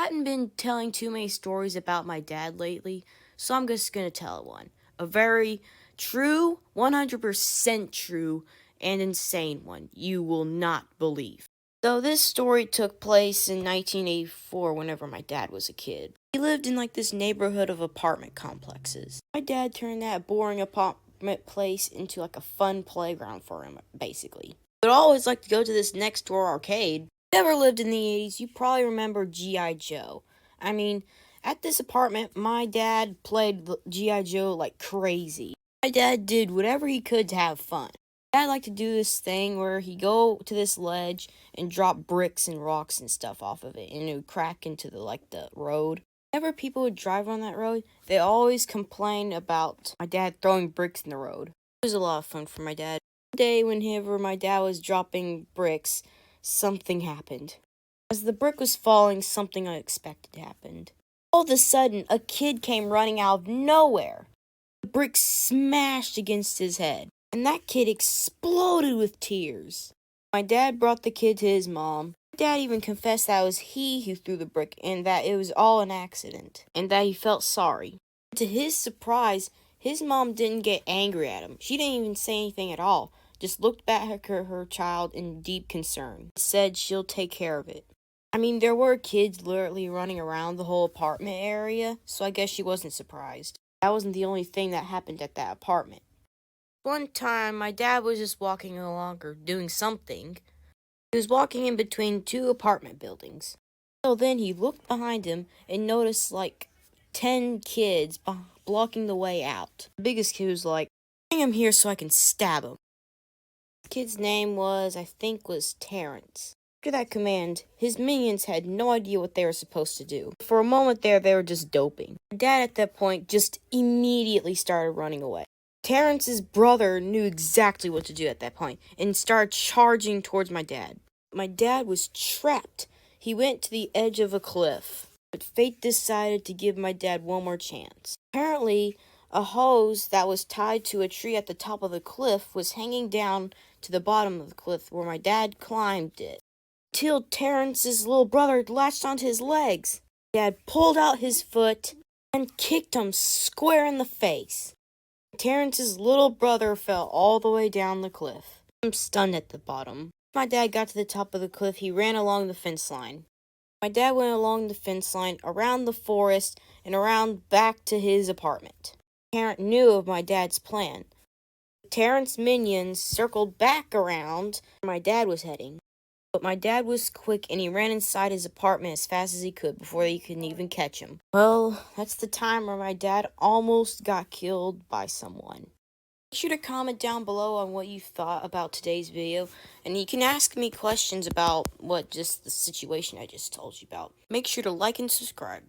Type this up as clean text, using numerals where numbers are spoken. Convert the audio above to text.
Hadn't been telling too many stories about my dad lately, so I'm just gonna tell one. A very true, 100% true, and insane one you will not believe. So this story took place in 1984 whenever my dad was a kid. He lived in this neighborhood of apartment complexes. My dad turned that boring apartment place into a fun playground for him, basically. But I always liked to go to this next door arcade. If you ever lived in the 80s, you probably remember G.I. Joe. I mean, at this apartment, my dad played G.I. Joe like crazy. My dad did whatever he could to have fun. Dad liked to do this thing where he'd go to this ledge and drop bricks and rocks and stuff off of it, and it would crack into the road. Whenever people would drive on that road, they always complained about my dad throwing bricks in the road. It was a lot of fun for my dad. One day, whenever my dad was dropping bricks, something happened. As the brick was falling, something unexpected happened. All of a sudden, a kid came running out of nowhere. The brick smashed against his head, and that kid exploded with tears. My dad brought the kid to his mom. My dad even confessed that it was he who threw the brick and that it was all an accident, and that he felt sorry. To his surprise, his mom didn't get angry at him. She didn't even say anything at all, just looked back at her child in deep concern and said she'll take care of it. I mean, there were kids literally running around the whole apartment area, so I guess she wasn't surprised. That wasn't the only thing that happened at that apartment. One time, my dad was just walking along or doing something. He was walking in between two apartment buildings. So then he looked behind him and noticed 10 kids blocking the way out. The biggest kid was like, bring him here so I can stab him. The kid's name was Terrence. After that command, his minions had no idea what they were supposed to do. For a moment there, they were just doping. My dad at that point just immediately started running away. Terrence's brother knew exactly what to do at that point and started charging towards my dad. My dad was trapped. He went to the edge of a cliff, but fate decided to give my dad one more chance. Apparently, a hose that was tied to a tree at the top of the cliff was hanging down to the bottom of the cliff where my dad climbed it. Till Terrence's little brother latched onto his legs. Dad pulled out his foot and kicked him square in the face. Terrence's little brother fell all the way down the cliff. I'm stunned at the bottom. My dad got to the top of the cliff, he ran along the fence line. My dad went along the fence line, around the forest, and around back to his apartment. Terrence knew of my dad's plan. Terrence's minions circled back around where my dad was heading. But my dad was quick and he ran inside his apartment as fast as he could before they could even catch him. Well, that's the time where my dad almost got killed by someone. Make sure to comment down below on what you thought about today's video, and you can ask me questions about the situation I just told you about. Make sure to like and subscribe.